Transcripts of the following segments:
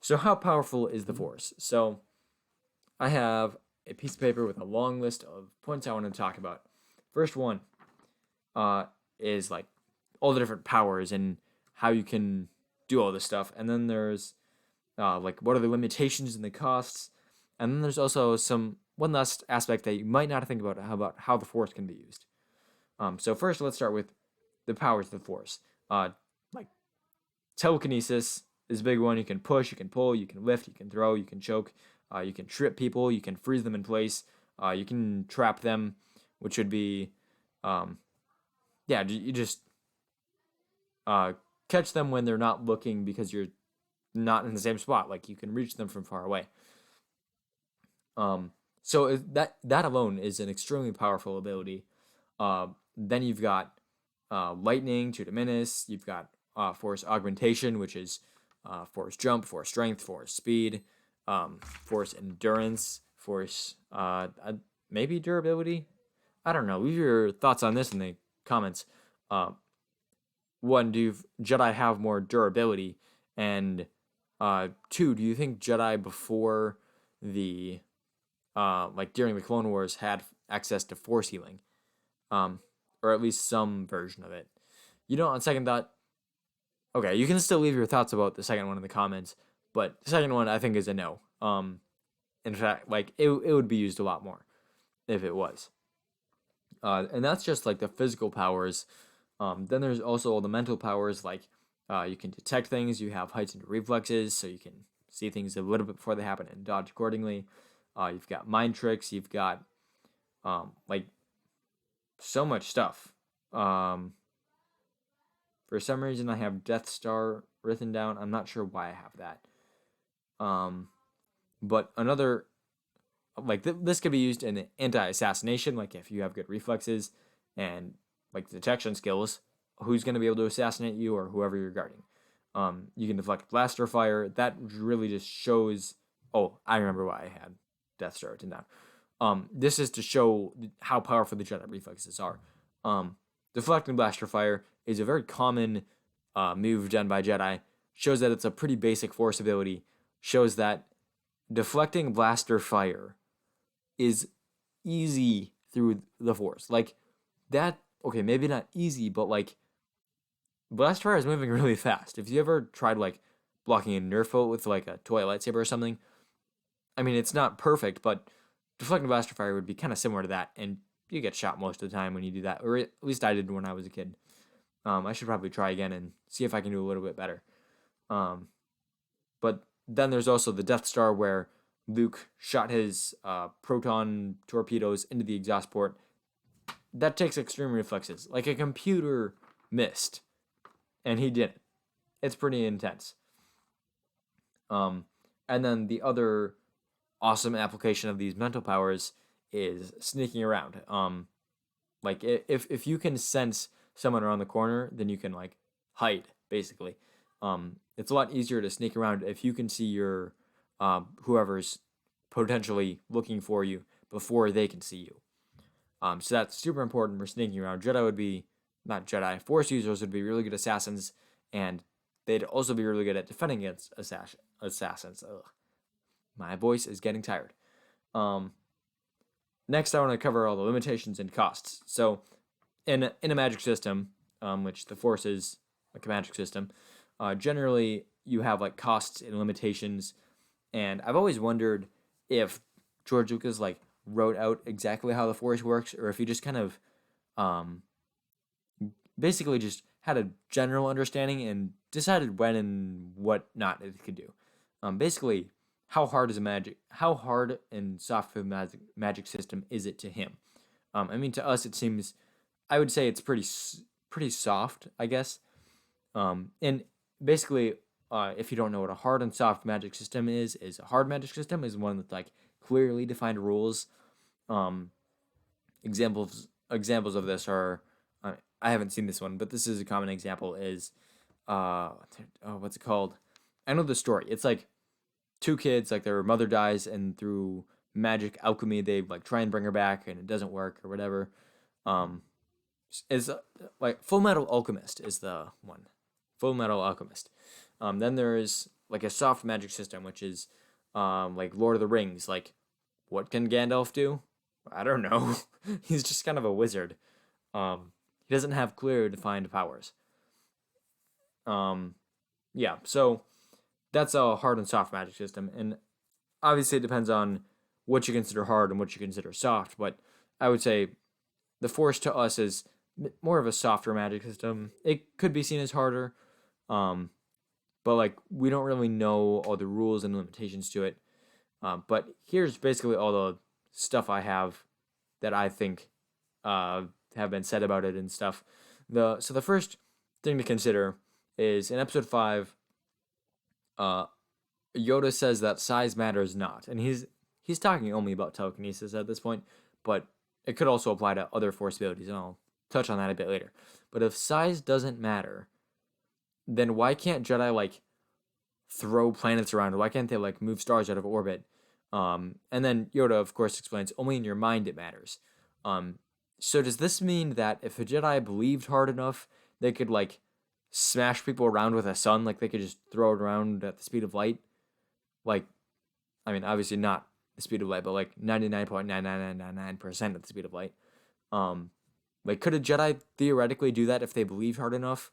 So how powerful is the Force? So I have a piece of paper with a long list of points I want to talk about. First one uh, is like all the different powers and how you can do all this stuff. And then there's like what are the limitations and the costs. And then there's also one last aspect that you might not think about how the Force can be used. So first, let's start with the powers of the Force. Like telekinesis is a big one. You can push, you can pull, you can lift, you can throw, you can choke, you can trip people, you can freeze them in place, you can trap them, which would be, um, yeah, you just uh, catch them when they're not looking because you're not in the same spot. Like you can reach them from far away. So that alone is an extremely powerful ability. Then you've got lightning to diminish. You've got force augmentation, which is force jump, force strength, force speed, force endurance, force maybe durability. I don't know. Leave your thoughts on this in the comments. Uh, One, do Jedi have more durability? And two, do you think Jedi before the like during the Clone Wars had access to force healing, um, or at least some version of it? On second thought, okay, you can still leave your thoughts about the second one in the comments, but the second one I think is a no. In fact, like it would be used a lot more if it was. And that's just like the physical powers. Then there's also all the mental powers, like you can detect things, you have heightened reflexes, so you can see things a little bit before they happen and dodge accordingly. You've got mind tricks, you've got like so much stuff. For some reason, I have Death Star written down. I'm not sure why I have that. But another like this could be used in anti-assassination, like if you have good reflexes and like detection skills, who's going to be able to assassinate you or whoever you're guarding. You can deflect blaster fire. That really just shows. Oh, I remember why I had Death Star written down. This is to show how powerful the Jedi reflexes are. Deflecting blaster fire is a very common move done by Jedi. Shows that it's a pretty basic force ability. Shows that deflecting blaster fire is easy through the force. Like that, okay, maybe not easy, but like blaster fire is moving really fast. If you ever tried like blocking a Nerf bolt with like a toy lightsaber or something, I mean it's not perfect, but deflecting blaster fire would be kind of similar to that, and you get shot most of the time when you do that, or at least I did when I was a kid. I should probably try again and see if I can do a little bit better. But then there's also the Death Star where Luke shot his proton torpedoes into the exhaust port. That takes extreme reflexes. Like a computer missed, and he didn't. It's pretty intense. And then the other awesome application of these mental powers is sneaking around. Like if you can sense someone around the corner, then you can like hide basically. It's a lot easier to sneak around if you can see your whoever's potentially looking for you before they can see you. So that's super important for sneaking around. Jedi would be not Jedi. Force users would be really good assassins, and they'd also be really good at defending against assassins. Ugh. My voice is getting tired. Next, I want to cover all the limitations and costs. So, in a magic system, which the Force is like a magic system, generally you have like costs and limitations. And I've always wondered if George Lucas like wrote out exactly how the Force works, or if he just kind of basically just had a general understanding and decided when and what not it could do. Basically, how hard and soft of a magic system is it to him? I mean, to us, it seems, I would say it's pretty soft, I guess. And basically, if you don't know what a hard and soft magic system is a hard magic system is one with like clearly defined rules. Examples of this are, I haven't seen this one, but this is a common example. Is what's it called? I know the story. It's like two kids, like their mother dies, and through magic alchemy, they like try and bring her back, and it doesn't work or whatever. Is like Full Metal Alchemist is the one. Full Metal Alchemist. Then there is like a soft magic system, which is like Lord of the Rings. Like, what can Gandalf do? I don't know. He's just kind of a wizard. He doesn't have clear defined powers. Um, yeah, so that's a hard and soft magic system, and obviously it depends on what you consider hard and what you consider soft. But I would say the Force to us is more of a softer magic system. It could be seen as harder, um, but like we don't really know all the rules and limitations to it. But here's basically all the stuff I have that I think have been said about it and stuff. The first thing to consider is in episode 5. Uh, Yoda says that size matters not, and he's talking only about telekinesis at this point, but it could also apply to other force abilities, and I'll touch on that a bit later. But if size doesn't matter, then why can't Jedi like throw planets around? Why can't they like move stars out of orbit? And then Yoda, of course, explains only in your mind it matters. Um, so does this mean that if a Jedi believed hard enough, they could like smash people around with a sun? Like they could just throw it around at the speed of light? Like, I mean, obviously not the speed of light, but like 99.99999% of the speed of light. Um, like, could a Jedi theoretically do that if they believed hard enough?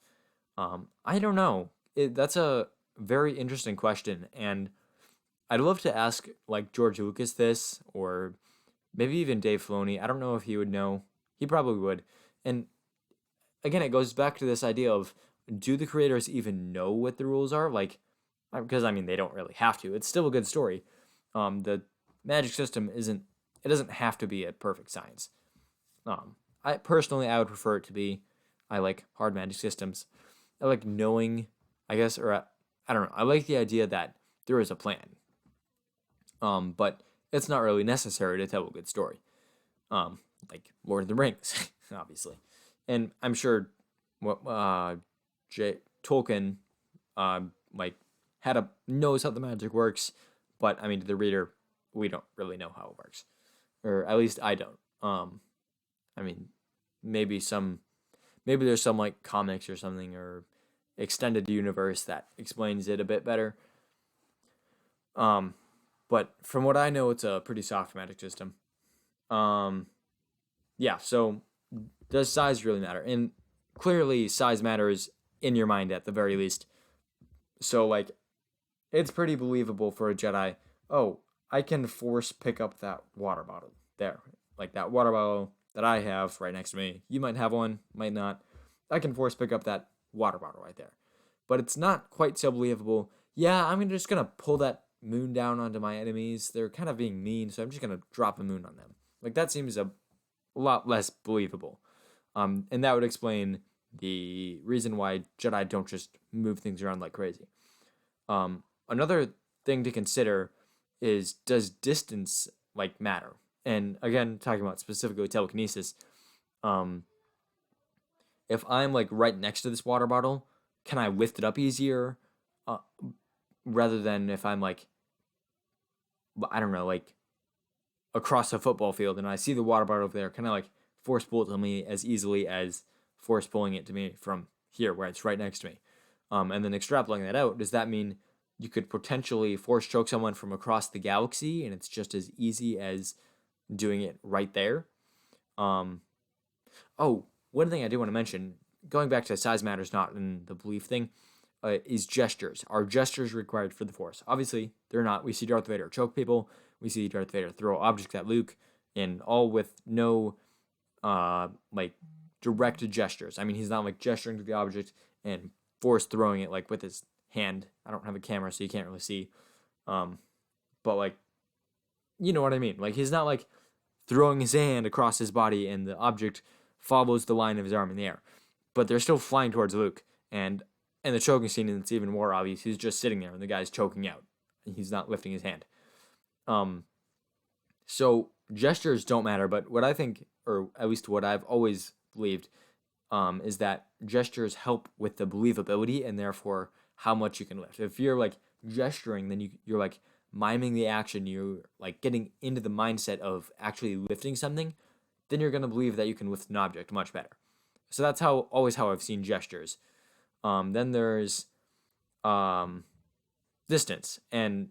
I don't know. That's a very interesting question, and I'd love to ask like George Lucas this, or maybe even Dave Filoni. I don't know if he would know. He probably would. And again, it goes back to this idea of, do the creators even know what the rules are? Like, because I mean, they don't really have to. It's still a good story. The magic system isn't. It doesn't have to be a perfect science. I personally, I would prefer it to be. I like hard magic systems. I like knowing, I guess, or I don't know. I like the idea that there is a plan. But it's not really necessary to tell a good story. Like Lord of the Rings, obviously, and I'm sure what Tolkien, like knows how the magic works, but I mean, to the reader, we don't really know how it works, or at least I don't. I mean, maybe there's some like comics or something or extended universe that explains it a bit better. But from what I know, it's a pretty soft magic system. Um, yeah. So does size really matter? And clearly, size matters in your mind at the very least. So like, it's pretty believable for a Jedi. Oh, I can force pick up that water bottle there, like that water bottle that I have right next to me. You might have one, might not. I can force pick up that water bottle right there. But it's not quite so believable. Yeah, I'm just gonna pull that moon down onto my enemies. They're kind of being mean, so I'm just gonna drop a moon on them. Like that seems a lot less believable. And that would explain the reason why Jedi don't just move things around like crazy. Another thing to consider is, does distance like matter? And again, talking about specifically telekinesis, um, if I'm like right next to this water bottle, can I lift it up easier? Uh, Rather than if I'm like, I don't know, like across a football field and I see the water bottle over there, can I like force pull it to me as easily as force pulling it to me from here where it's right next to me? And then extrapolating that out, does that mean you could potentially force choke someone from across the galaxy and it's just as easy as doing it right there? Um, oh, one thing I do want to mention, going back to size matters not in the belief thing, is gestures. Are gestures required for the Force? Obviously, they're not. We see Darth Vader choke people. We see Darth Vader throw objects at Luke, and all with no like direct gestures. I mean, he's not like gesturing to the object and Force throwing it like with his hand. I don't have a camera, so you can't really see. But like, you know what I mean? Like, he's not like throwing his hand across his body and the object follows the line of his arm in the air. But they're still flying towards Luke, and the choking scene, it's even more obvious. He's just sitting there, and the guy's choking out. He's not lifting his hand. So gestures don't matter, but what I think, or at least what I've always believed, is that gestures help with the believability and therefore how much you can lift. If you're like gesturing, then you're like miming the action. You're like getting into the mindset of actually lifting something. Then you're gonna believe that you can lift an object much better. So that's always how I've seen gestures. Then there's distance. And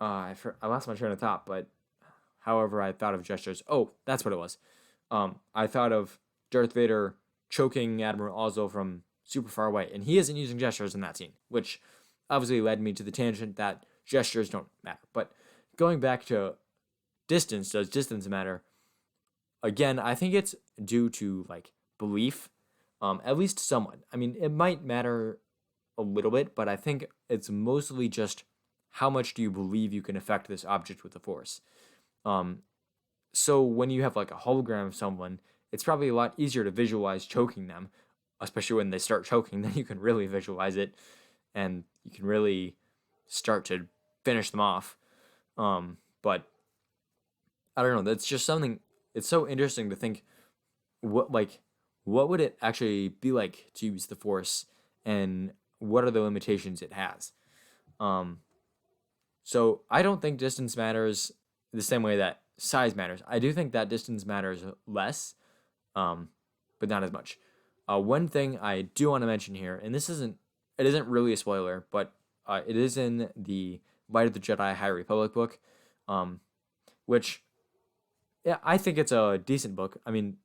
I lost my train of thought, but however, I thought of gestures. Oh, that's what it was. I thought of Darth Vader choking Admiral Ozzel from super far away, and he isn't using gestures in that scene, which obviously led me to the tangent that gestures don't matter. But going back to distance, does distance matter? Again, I think it's due to like belief, at least somewhat. I mean, it might matter a little bit, but I think it's mostly just how much do you believe you can affect this object with the force. Um, so when you have like a hologram of someone, it's probably a lot easier to visualize choking them, especially when they start choking. Then you can really visualize it, and you can really start to finish them off. But I don't know. That's just something. It's so interesting to think what like what would it actually be like to use the force, and what are the limitations it has. Um, so I don't think distance matters the same way that size matters. I do think that distance matters less, um, but not as much. One thing I do want to mention here, and it isn't really a spoiler, but it is in the Light of the Jedi High Republic book, um, which yeah, I think it's a decent book. I mean,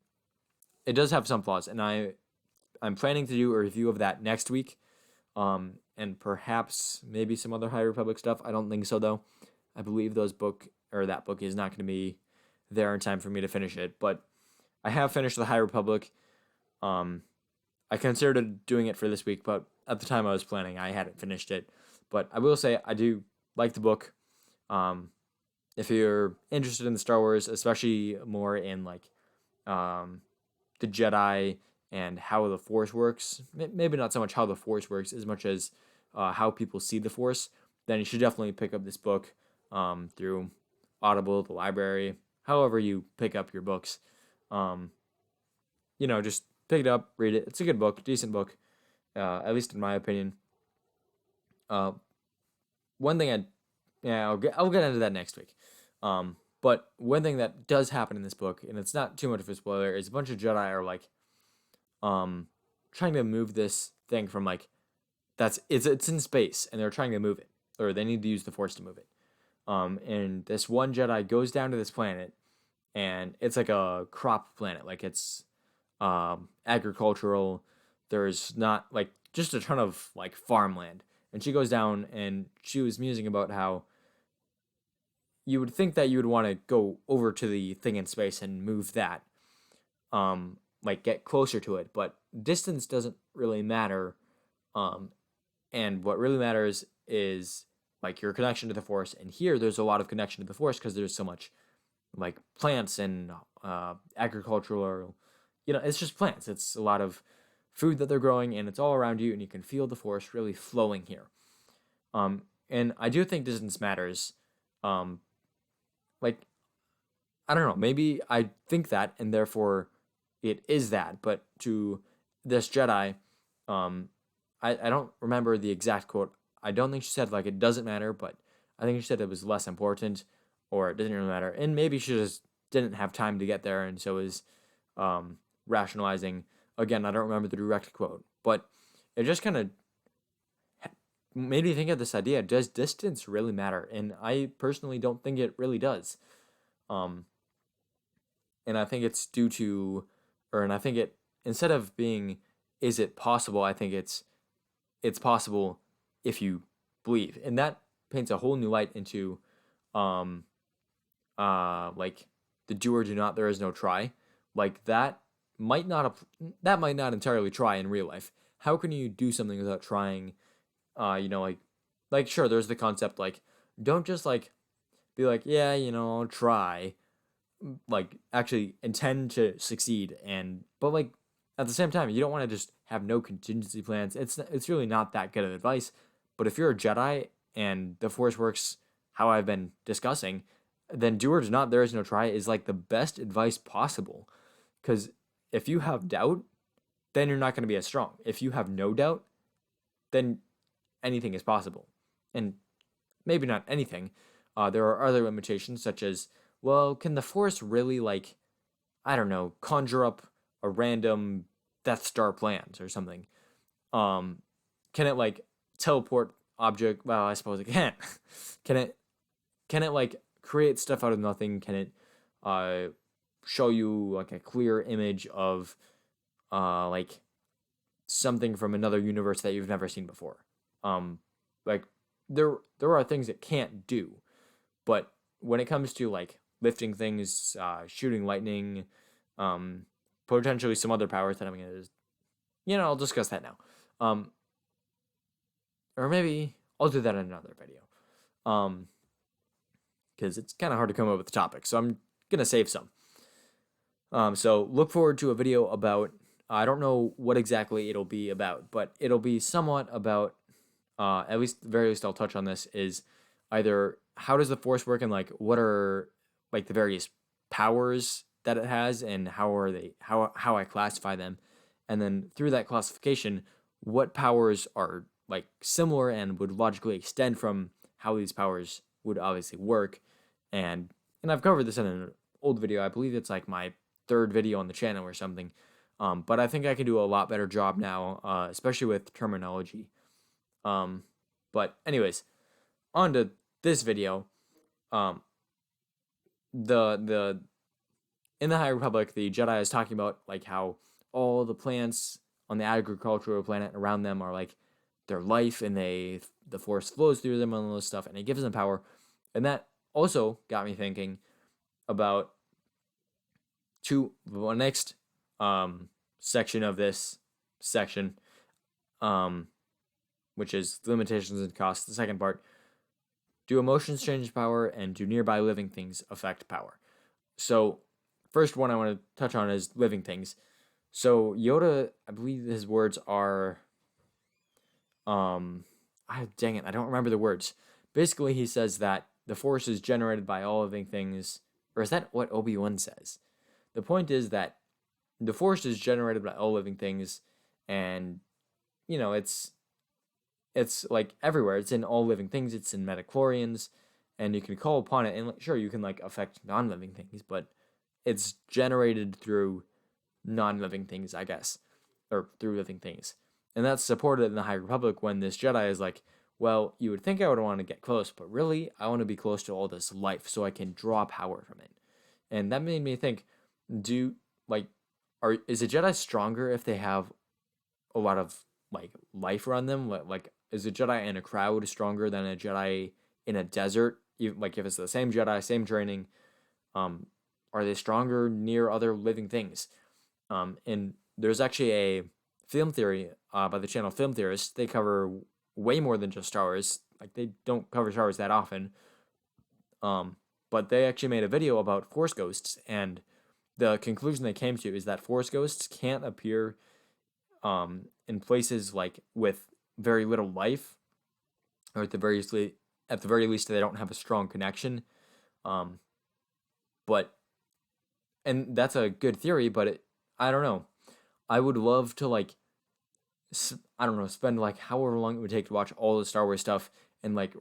it does have some flaws, and I'm planning to do a review of that next week, and perhaps maybe some other High Republic stuff. I don't think so though. I believe that book is not going to be there in time for me to finish it, but I have finished the High Republic. Um, I considered doing it for this week, but at the time I was planning, I hadn't finished it. But I will say I do like the book. Um, if you're interested in the Star Wars, especially more in like um, the Jedi and how the Force works, maybe not so much how the Force works as much as how people see the Force, then you should definitely pick up this book through Audible, the library, however you pick up your books. Um, just pick it up, read it. It's a good book, decent book, at least in my opinion. Uh, one thing I'll get into that next week. But one thing that does happen in this book, and it's not too much of a spoiler, is a bunch of Jedi are like, trying to move this thing from like it's in space, and they're trying to move it, or they need to use the Force to move it. And this one Jedi goes down to this planet, and it's like a crop planet, like it's agricultural. There's not like just a ton of like farmland, and she goes down, and she was musing about how you would think that you would want to go over to the thing in space and move that, like get closer to it, but distance doesn't really matter. Um, and what really matters is like your connection to the Force. And here, there's a lot of connection to the Force because there's so much like plants and agricultural. It's just plants. It's a lot of food that they're growing, and it's all around you, and you can feel the Force really flowing here. And I do think distance matters. Like I don't know, maybe I think that, and therefore it is that. But to this Jedi, um, I don't remember the exact quote. I don't think she said like it doesn't matter, but I think she said it was less important, or it doesn't really matter. And maybe she just didn't have time to get there, and so is rationalizing. Again, I don't remember the direct quote, but it just kind of made me think of this idea: does distance really matter? And I personally don't think it really does. Um, and I think it's due to, and I think it instead of being, is it possible? I think it's possible if you believe, and that paints a whole new light into, um, like the do or do not. There is no try. Like that might not entirely try in real life. How can you do something without trying? Like sure, there's the concept like don't just like be like yeah, I'll try, like actually intend to succeed, and but like at the same time you don't want to just have no contingency plans. It's really not that good of advice. But if you're a Jedi and the Force works how I've been discussing, then do or do not, there is no try is like the best advice possible. Because if you have doubt, then you're not going to be as strong. If you have no doubt, then anything is possible. And maybe not anything. There are other limitations, such as, well, can the Force really, like, I don't know, conjure up a random Death Star plans or something? Can it, like, teleport object. Well, I suppose it can't. can it? Can it like create stuff out of nothing? Can it uh, show you like a clear image of like something from another universe that you've never seen before? Like there are things it can't do, but when it comes to like lifting things, shooting lightning, um, potentially some other powers that I'm gonna, I'll discuss that now. Or maybe I'll do that in another video. Because it's kind of hard to come up with the topic, so I'm gonna save some. So look forward to a video about. I don't know what exactly it'll be about, but it'll be somewhat about. At least, very least, I'll touch on this. Is either how does the Force work, and like what are like the various powers that it has, and how are they? How I classify them, and then through that classification, what powers are like similar and would logically extend from how these powers would obviously work, and I've covered this in an old video. I believe it's like my third video on the channel or something. But I think I can do a lot better job now, especially with terminology. But anyways, on to this video. Um, the in the High Republic, the Jedi is talking about like how all the plants on the agricultural planet around them are like their life, and the Force flows through them and all this stuff, and it gives them power. And that also got me thinking about the next section of this section, which is limitations and costs. The second part: do emotions change power, and do nearby living things affect power? So, first one I want to touch on is living things. So Yoda, I believe his words are, dang it, I don't remember the words. Basically, he says that the Force is generated by all living things, or is that what Obi-Wan says? The point is that the Force is generated by all living things, and it's like everywhere. It's in all living things. It's in metachlorians, and you can call upon it. And sure, you can like affect non-living things, but it's generated through non-living things, I guess, or through living things. And that's supported in the High Republic when this Jedi is like, well, you would think I would want to get close, but really, I want to be close to all this life so I can draw power from it. And that made me think, do like, is a Jedi stronger if they have a lot of like life around them? Like, is a Jedi in a crowd stronger than a Jedi in a desert? Like, if it's the same Jedi, same training, are they stronger near other living things? And there's actually a film theory by the channel Film Theorists. They cover way more than just Star Wars. Like, they don't cover Star Wars that often. But they actually made a video about Force ghosts, and the conclusion they came to is that Force ghosts can't appear in places like with very little life, or at the very least they don't have a strong connection. But and that's a good theory, but I don't know. I would love to like I don't know, spend like however long it would take to watch all the Star Wars stuff and like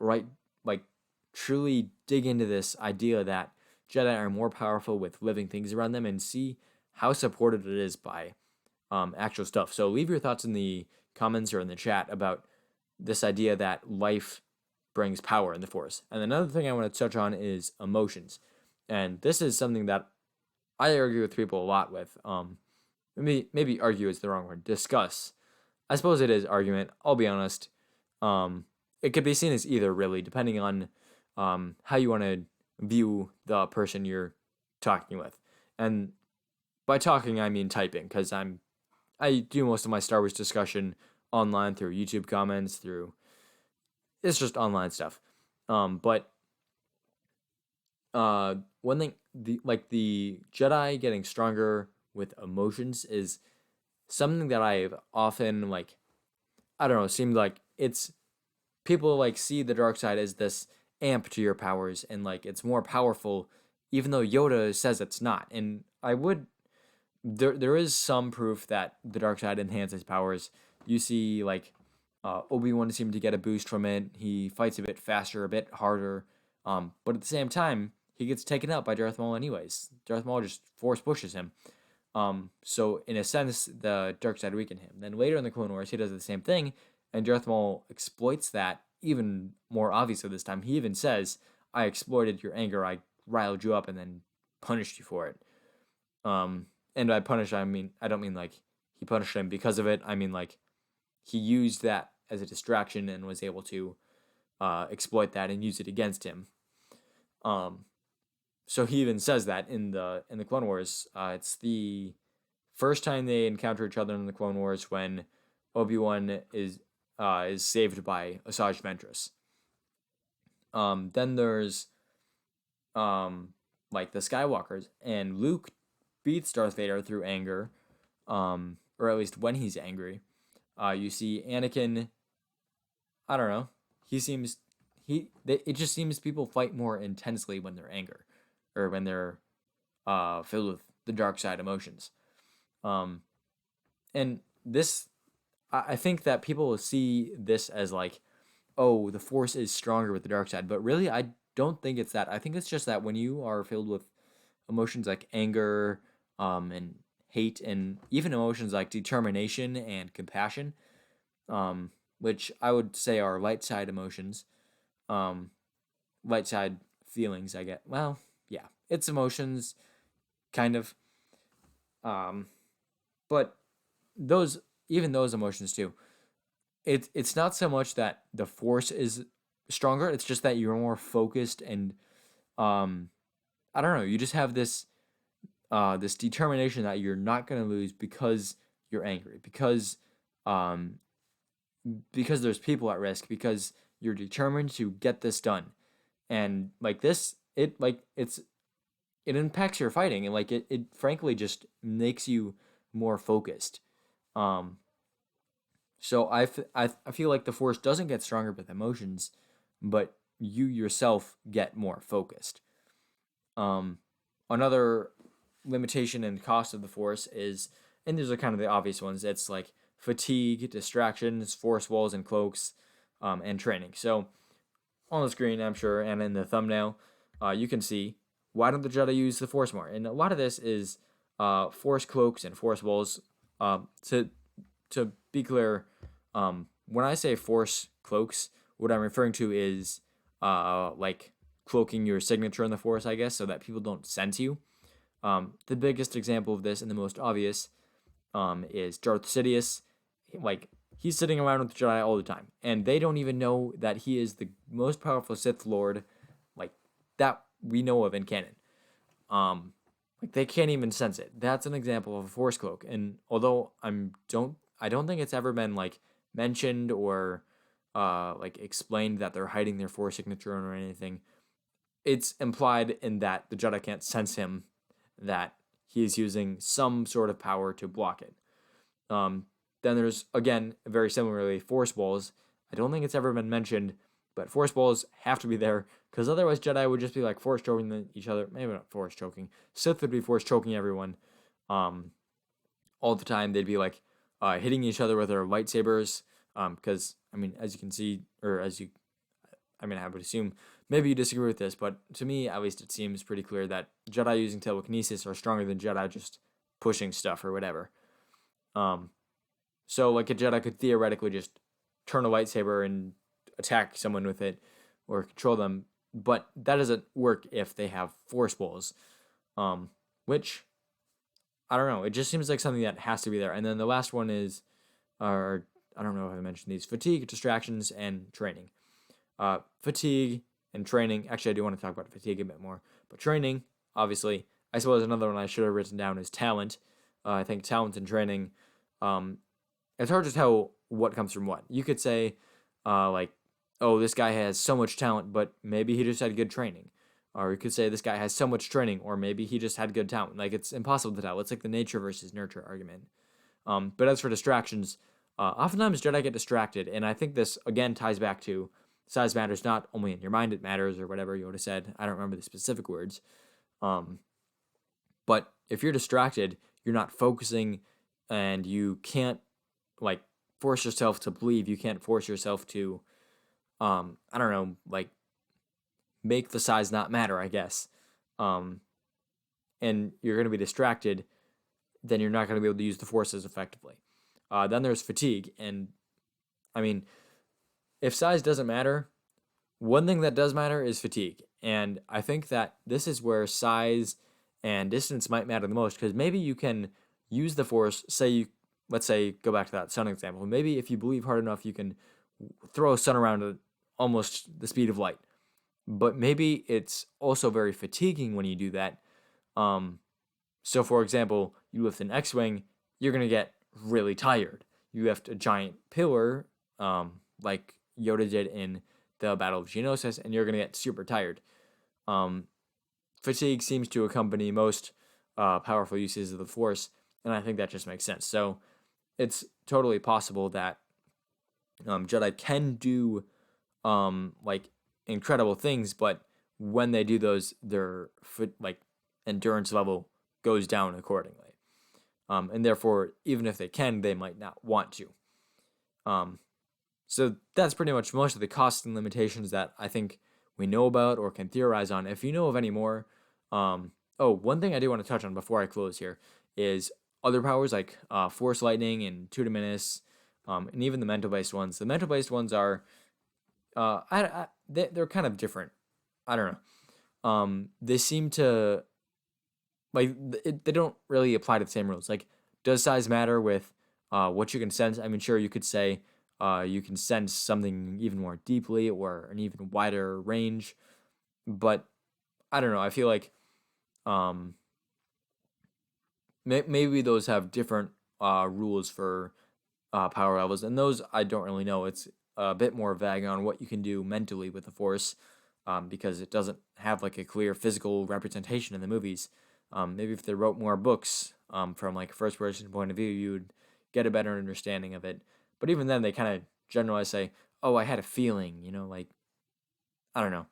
truly dig into this idea that Jedi are more powerful with living things around them, and see how supported it is by actual stuff. So leave your thoughts in the comments or in the chat about this idea that life brings power in the Force. And another thing I want to touch on is emotions. And this is something that I argue with people a lot with. Maybe argue is the wrong word. Discuss. I suppose it is argument. I'll be honest. It could be seen as either, really, depending on how you want to view the person you're talking with. And by talking, I mean typing, because I do most of my Star Wars discussion online through YouTube comments, it's just online stuff. But one thing, the Jedi getting stronger with emotions is something that I've often I don't know, seemed like it's people see the dark side as this amp to your powers, and it's more powerful, even though Yoda says it's not. And there is some proof that the dark side enhances powers. You see Obi-Wan seemed to get a boost from it. He fights a bit faster, a bit harder. But at the same time, he gets taken out by Darth Maul anyways. Darth Maul just force pushes him. So in a sense, the dark side weakened him. Then later in the Clone Wars, he does the same thing, and Darth Maul exploits that even more obviously this time. He even says, "I exploited your anger. I riled you up and then punished you for it." And by punish, I don't mean like he punished him because of it. I mean like he used that as a distraction and was able to exploit that and use it against him. Um, so he even says that in the Clone Wars. It's the first time they encounter each other in the Clone Wars when Obi-Wan is saved by Asajj Ventress. Then there's like the Skywalkers, and Luke beats Darth Vader through anger, or at least when he's angry. You see Anakin. I don't know. He seems it just seems people fight more intensely when they're angry, or when they're filled with the dark side emotions. Um, and this, I think that people see this as like, oh, the Force is stronger with the dark side, but really, I don't think it's that. I think it's just that when you are filled with emotions like anger, and hate, and even emotions like determination and compassion, which I would say are light side emotions, um, light side feelings. I get well, yeah, it's emotions, kind of, um, but those even those emotions too. It's not so much that the Force is stronger. It's just that you're more focused and um, I don't know. You just have this determination that you're not gonna lose because you're angry, um, because there's people at risk, because you're determined to get this done, and like this, it impacts your fighting, and like it frankly just makes you more focused. Um, so I feel like the Force doesn't get stronger with emotions, but you yourself get more focused. Um, Another limitation and cost of the Force is, and these are kind of the obvious ones. It's like fatigue, distractions, Force walls and cloaks, and training. So on the screen, I'm sure, and in the thumbnail, you can see why don't the Jedi use the Force more? And a lot of this is Force cloaks and Force walls. To be clear, when I say Force cloaks, what I'm referring to is like cloaking your signature in the Force, I guess, so that people don't sense you. The biggest example of this and the most obvious is Darth Sidious. Like, he's sitting around with the Jedi all the time, and they don't even know that he is the most powerful Sith Lord, like, that we know of in canon. Like, they can't even sense it. That's an example of a Force cloak. And although I don't think it's ever been like mentioned or like explained that they're hiding their Force signature or anything. It's implied in that the Jedi can't sense him, that he is using some sort of power to block it. Um, then there's, again, very similarly, Force walls. I don't think it's ever been mentioned, but Force walls have to be there, because otherwise Jedi would just be like Force choking each other. Maybe not Force choking. Sith would be Force choking everyone um, all the time. They'd be like hitting each other with their lightsabers, because, I mean, as you can see, or as you, I mean, I would assume, maybe you disagree with this, but to me, at least, it seems pretty clear that Jedi using telekinesis are stronger than Jedi just pushing stuff or whatever. Um, so, like, a Jedi could theoretically just turn a lightsaber and attack someone with it or control them, but that doesn't work if they have Force balls, which, I don't know, it just seems like something that has to be there. And then the last one is, or I don't know if I mentioned these, fatigue, distractions, and training. Fatigue and training. Actually, I do want to talk about fatigue a bit more. But training, obviously, I suppose another one I should have written down is talent. I think talent and training, it's hard to tell what comes from what. You could say, like, oh, this guy has so much talent, but maybe he just had good training. Or you could say this guy has so much training, or maybe he just had good talent. Like, it's impossible to tell. It's like the nature versus nurture argument. But as for distractions, oftentimes Jedi get distracted, and I think this, again, ties back to size matters not only in your mind, it matters, or whatever Yoda said. I don't remember the specific words. But if you're distracted, you're not focusing, and you can't, like, force yourself to believe. You can't force yourself to, I don't know, like, make the size not matter, I guess. Um, and you're going to be distracted, then you're not going to be able to use the forces effectively. Then there's fatigue, and I mean, if size doesn't matter, one thing that does matter is fatigue. And I think that this is where size and distance might matter the most, because maybe you can use the force, let's say, go back to that sun example. Maybe if you believe hard enough, you can throw a sun around at almost the speed of light. But maybe it's also very fatiguing when you do that. Um, so, for example, you lift an X Wing, you're going to get really tired. You lift a giant pillar, like Yoda did in the Battle of Geonosis, and you're going to get super tired. Um, Fatigue seems to accompany most powerful uses of the Force, and I think that just makes sense. So, it's totally possible that Jedi can do like incredible things, but when they do those, their like endurance level goes down accordingly. And therefore, even if they can, they might not want to. Um, so that's pretty much most of the costs and limitations that I think we know about or can theorize on. If you know of any more, one thing I do want to touch on before I close here is other powers like Force Lightning and Two Dominus, and even the mental based ones. The mental based ones are, they're kind of different. I don't know. They seem to they don't really apply to the same rules. Like, does size matter with what you can sense? I mean, sure, you could say you can sense something even more deeply or an even wider range, but I don't know. I feel like um, maybe those have different rules for power levels, and those I don't really know. It's a bit more vague on what you can do mentally with the Force, because it doesn't have like a clear physical representation in the movies. Maybe if they wrote more books from like a first person point of view, you would get a better understanding of it. But even then, they kind of generalize, say, "Oh, I had a feeling," like I don't know.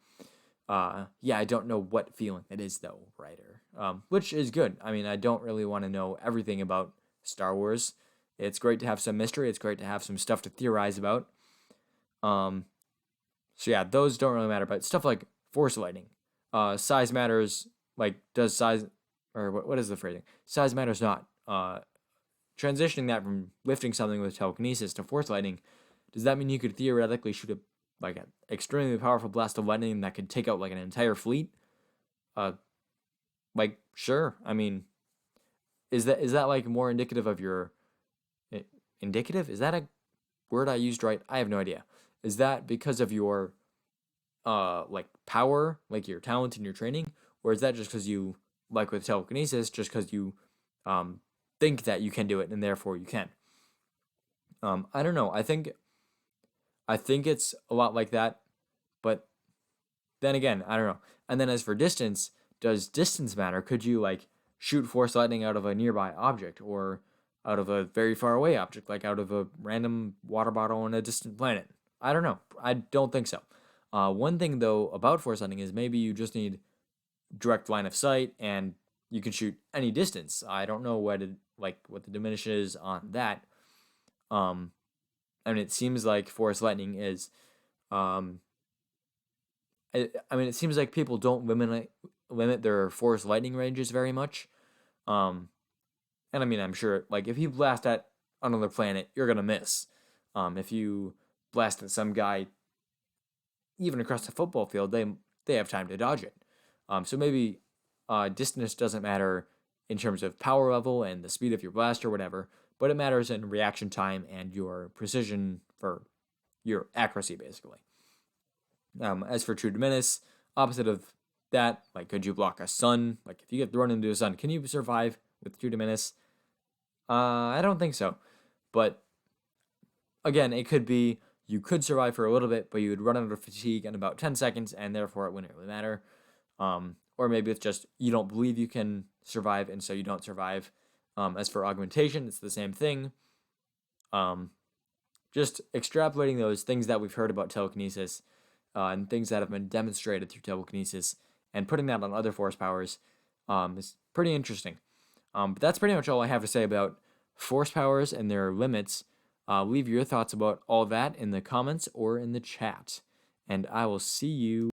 Yeah, I don't know what feeling it is though, writer. Which is good. I mean, I don't really want to know everything about Star Wars. It's great to have some mystery. It's great to have some stuff to theorize about. Um, so yeah, those don't really matter. But stuff like Force Lightning, size matters. Like, does size, or what is the phrasing? Size matters not. Transitioning that from lifting something with telekinesis to Force Lightning, does that mean you could theoretically shoot an extremely powerful blast of lightning that could take out like an entire fleet? Sure. I mean, is that like more indicative of your indicative? Is that a word I used right? I have no idea. Is that because of your like power, like your talent and your training, or is that just because you, like with telekinesis, just because you um think that you can do it and therefore you can? I don't know. I think it's a lot like that, but then again, I don't know. And then as for distance, does distance matter? Could you like shoot force lightning out of a nearby object or out of a very far away object, like out of a random water bottle on a distant planet? I don't know. I don't think so. One thing though about force lightning is maybe you just need direct line of sight and you can shoot any distance. I don't know what the diminish is on that. Um, I mean, it seems like force lightning is um, I mean, it seems like people don't limit their force lightning ranges very much. Um, and I mean, I'm sure like if you blast at another planet, you're gonna miss. If you blast at some guy even across the football field, they have time to dodge it. So maybe distance doesn't matter in terms of power level and the speed of your blast or whatever, but it matters in reaction time and your precision for your accuracy, basically. As for true menace, opposite of that, like could you block a sun? Like if you get thrown into a sun, can you survive with true menace? I don't think so. But again, it could be you could survive for a little bit, but you would run out of fatigue in about 10 seconds, and therefore it wouldn't really matter. Or maybe it's just you don't believe you can survive, and so you don't survive. As for augmentation, it's the same thing. Um, just extrapolating those things that we've heard about telekinesis and things that have been demonstrated through telekinesis and putting that on other force powers is pretty interesting. But that's pretty much all I have to say about force powers and their limits. Leave your thoughts about all that in the comments or in the chat. And I will see you